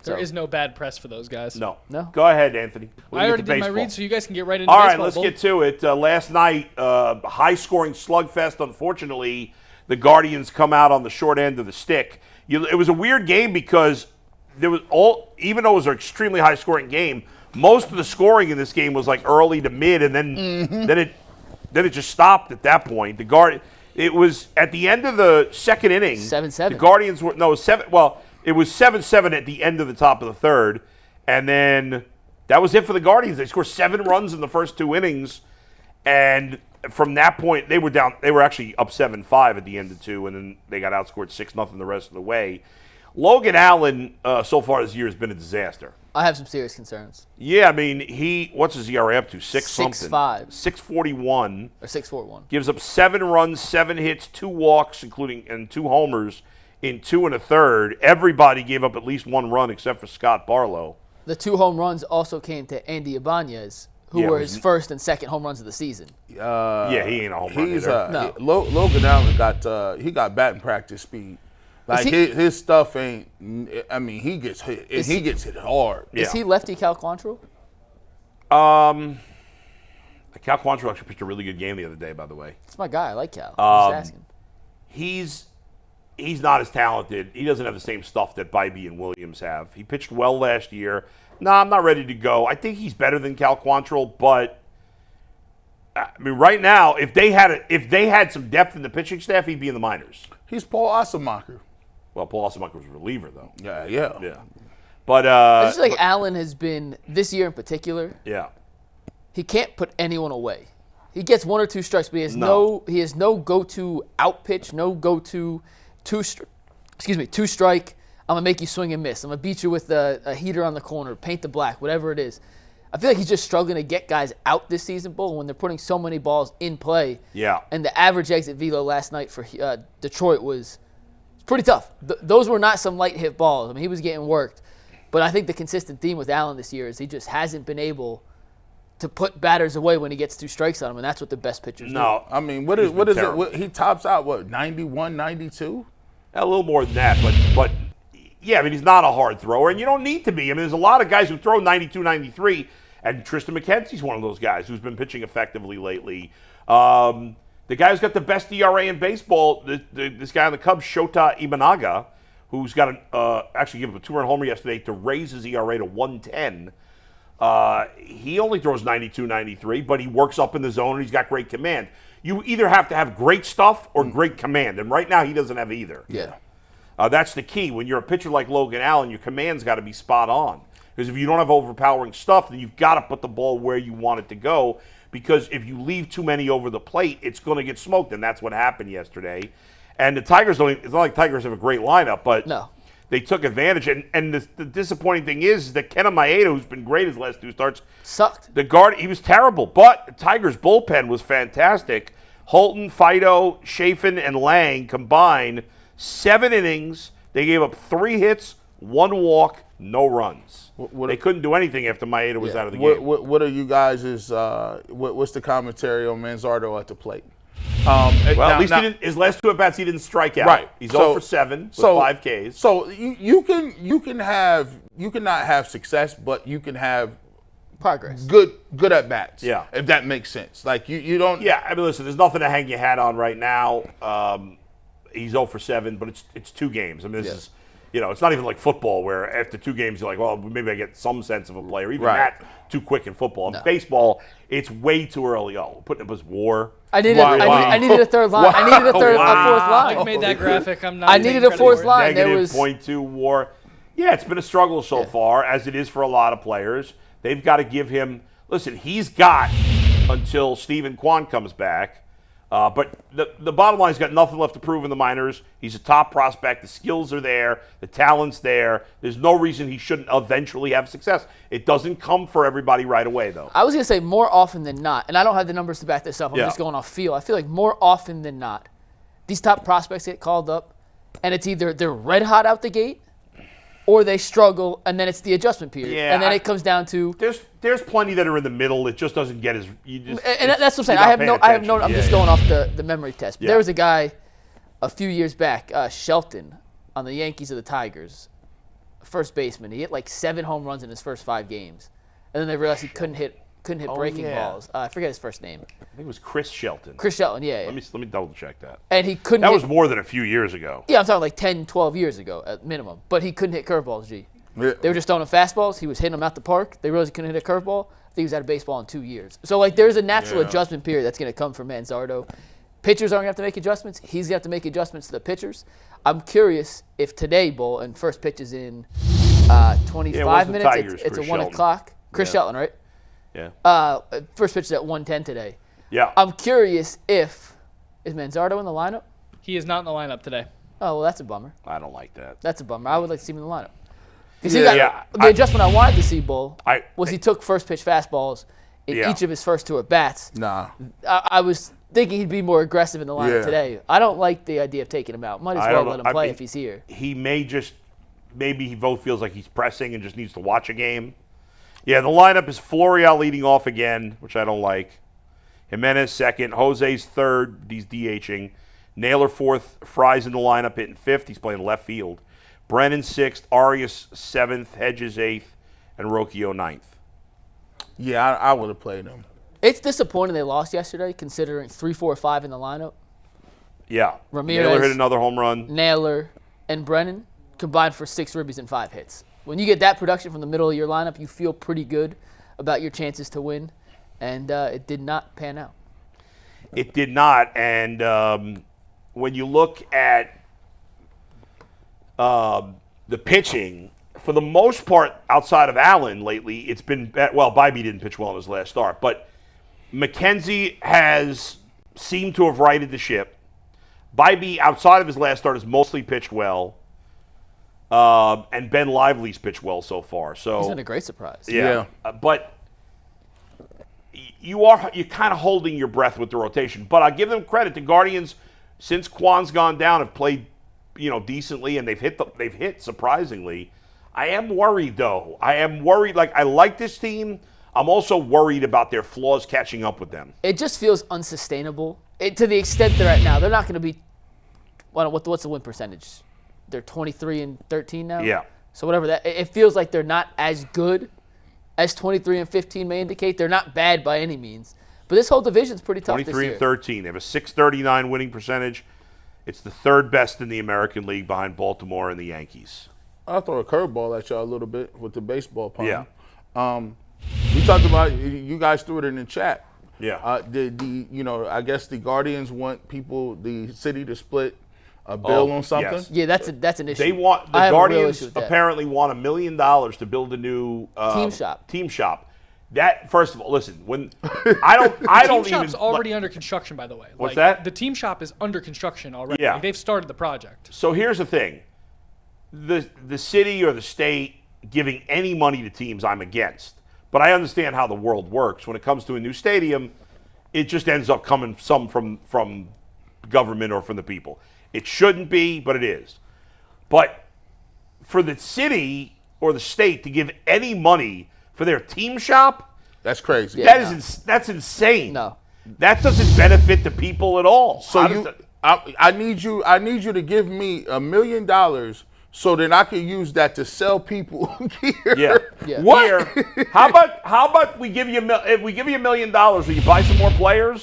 There is no bad press for those guys. No. No. Go ahead, Anthony. I already did my read, so you guys can get right into All baseball. right, let's get to it. Last night, high-scoring slugfest. Unfortunately, the Guardians come out on the short end of the stick. It was a weird game because there was even though it was an extremely high-scoring game, most of the scoring in this game was like early to mid, and then it just stopped at that point. It was at the end of the second inning. 7-7. The Guardians were no 7. Well, it was 7-7 at the end of the top of the third, and then that was it for the Guardians. They scored 7 runs in the first 2 innings, and from that point they were down. They were actually up 7-5 at the end of 2, and then they got outscored 6-0 the rest of the way. Logan Allen so far this year has been a disaster. I have some serious concerns. Yeah, I mean, what's his ERA up to? 6-something. 6.5. 6.41. Or 6.41. Gives up 7 runs, 7 hits, 2 walks, and 2 homers in 2 1/3. Everybody gave up at least 1 run except for Scott Barlow. The 2 home runs also came to Andy Ibáñez, who were his first and second home runs of the season. He ain't a home run either. No. Logan Allen got batting practice speed. Like his stuff ain't. I mean, he gets hit. He gets hit hard. Is he lefty Cal Quantrill? Cal Quantrill actually pitched a really good game the other day, by the way. It's my guy. I like Cal. I'm just asking. He's not as talented. He doesn't have the same stuff that Bybee and Williams have. He pitched well last year. No, I'm not ready to go. I think he's better than Cal Quantrill, but I mean, right now, if they had some depth in the pitching staff, he'd be in the minors. He's Paul Asemacher. Well, Paul Asemacher was a reliever, though. Yeah. But I just feel like Allen has been, this year in particular, yeah, he can't put anyone away. He gets 1 or 2 strikes, but he has no go-to out pitch, no go-to two strike. I'm gonna make you swing and miss. I'm gonna beat you with a heater on the corner, paint the black, whatever it is. I feel like he's just struggling to get guys out this season, Bull, when they're putting so many balls in play. Yeah. And the average exit velo last night for Detroit was pretty tough. Those were not some light hit balls. I mean, he was getting worked. But I think the consistent theme with Allen this year is he just hasn't been able to put batters away when he gets 2 strikes on him, and that's what the best pitchers do. I mean, what is it? He tops out, 91, 92? A little more than that, but yeah, I mean, he's not a hard thrower, and you don't need to be. I mean, there's a lot of guys who throw 92, 93, and Tristan McKenzie's one of those guys who's been pitching effectively lately. The guy who's got the best ERA in baseball, this guy on the Cubs, Shota Imanaga, who's got actually given up a 2-run homer yesterday to raise his ERA to 110. He only throws 92, 93, but he works up in the zone and he's got great command. You either have to have great stuff or great command, and right now he doesn't have either. Yeah. That's the key. When you're a pitcher like Logan Allen, your command's got to be spot on. Because if you don't have overpowering stuff, then you've got to put the ball where you want it to go. Because if you leave too many over the plate, it's going to get smoked, and that's what happened yesterday. And the Tigers it's not like Tigers have a great lineup, but they took advantage. And the disappointing thing is that Kenta Maeda, who's been great his last 2 starts, sucked. He was terrible, but the Tigers' bullpen was fantastic. Holton, Fido, Chafin, and Lang combined 7 innings. They gave up 3 hits, 1 walk, no runs. They couldn't do anything after Maeda was out of the game. What are you guys' what's the commentary on Manzardo at the plate? At least his last 2 at-bats, he didn't strike out. Right. He's 0 for 7 with 5 Ks. So you can not have success, but you can have progress. Good at-bats. Yeah. If that makes sense. Like you don't. Yeah, I mean, listen, there's nothing to hang your hat on right now. He's 0 for 7, but it's 2 games. I mean, this is, it's not even like football where after 2 games you're like, well, maybe I get some sense of a player. Even that too quick in football. In baseball, it's way too early. Putting up his WAR. I needed a third line. I needed a fourth line. Mike made that graphic. I needed a 4th line. Negative .2 WAR. Yeah, it's been a struggle so far, as it is for a lot of players. They've got to give him. Listen, he's got until Steven Kwan comes back. But the bottom line, he's got nothing left to prove in the minors. He's a top prospect. The skills are there. The talent's there. There's no reason he shouldn't eventually have success. It doesn't come for everybody right away, though. I was going to say more often than not, and I don't have the numbers to back this up. I'm just going off feel. I feel like more often than not, these top prospects get called up, and it's either they're red hot out the gate, or they struggle, and then it's the adjustment period. Yeah, and then it comes down to there's plenty that are in the middle. It just doesn't get as and that's what I'm saying. I'm just going off the memory test. But there was a guy a few years back, Shelton, on the Yankees or the Tigers. first baseman. He hit like 7 home runs in his first 5 games, and then they realized he couldn't hit breaking balls. I forget his first name. I think it was Chris Shelton. Chris Shelton, yeah. Let me double check that. And he couldn't. That was more than a few years ago. Yeah, I'm talking like 10, 12 years ago at minimum. But he couldn't hit curveballs, G. Yeah. They were just throwing him fastballs. He was hitting them out the park. They realized he couldn't hit a curveball. I think he was out of baseball in 2 years. So, like, there's a natural adjustment period that's going to come from Manzardo. Pitchers aren't going to have to make adjustments. He's going to have to make adjustments to the pitchers. I'm curious if today, Bull, and first pitch is in 25 minutes. Tigers, it's a Chris 1 Shelton. o'clock. Chris Shelton, right? Yeah. First pitch is at 1:10 today. Yeah. I'm curious is Manzardo in the lineup? He is not in the lineup today. Oh, well, that's a bummer. I don't like that. That's a bummer. I would like to see him in the lineup. Yeah, The adjustment I wanted to see, Bull, was he took first pitch fastballs in each of his first 2 at-bats. Nah. I was thinking he'd be more aggressive in the lineup today. I don't like the idea of taking him out. Might as well let him play if he's here. He maybe he both feels like he's pressing and just needs to watch a game. Yeah, the lineup is Florial leading off again, which I don't like. Jimenez second, Jose's third, he's DHing. Naylor fourth, Fry's in the lineup hitting fifth, he's playing left field. Brennan sixth, Arias seventh, Hedges eighth, and Rocchio ninth. Yeah, I would have played him. It's disappointing they lost yesterday, considering 3, 4, 5 in the lineup. Yeah. Ramirez, Naylor hit another home run. Naylor, and Brennan combined for 6 ribbies and 5 hits. When you get that production from the middle of your lineup, you feel pretty good about your chances to win, and it did not pan out. It did not, and when you look at the pitching, for the most part, outside of Allen lately, it's been Bybee didn't pitch well in his last start, but McKenzie has seemed to have righted the ship. Bybee, outside of his last start, has mostly pitched well, and Ben Lively's pitched well so far. So He's been a great surprise. yeah. But you're kind of holding your breath with the rotation. But I give them credit. The Guardians, since Kwan's gone down, have played decently, and they've hit surprisingly. I am worried, though. I am worried. Like, I like this team. I'm also worried about their flaws catching up with them. It just feels unsustainable. To the extent they're at now, they're not going to be. What's the win percentage? They're 23-13 now. Yeah. So whatever that, it feels like they're not as good as 23-15 may indicate. They're not bad by any means, but this whole division's pretty tough this year. 23-13. They have a .639 winning percentage. It's the third best in the American League behind Baltimore and the Yankees. I'll throw a curveball at y'all a little bit with the baseball pun. Yeah. We talked about, you guys threw it in the chat. Yeah. I guess the Guardians want the city to split a bill on something. Yes. Yeah, that's an issue. They want the Guardians apparently want $1 million to build a new Team shop. That, first of all, listen. When I don't Team shop's already under construction, by the way. What's that? The team shop is under construction already. Yeah. Like, they've started the project. So here's the thing: the city or the state giving any money to teams, I'm against. But I understand how the world works. When it comes to a new stadium, it just ends up coming some from government or from the people. It shouldn't be, but it is. But for the city or the state to give any money for their team shop, that's crazy. That's insane. No. That doesn't benefit the people at all. So I need you to give me $1 million so that I can use that to sell people gear. Yeah. What? How about we give you if we give you $1 million, will you buy some more players?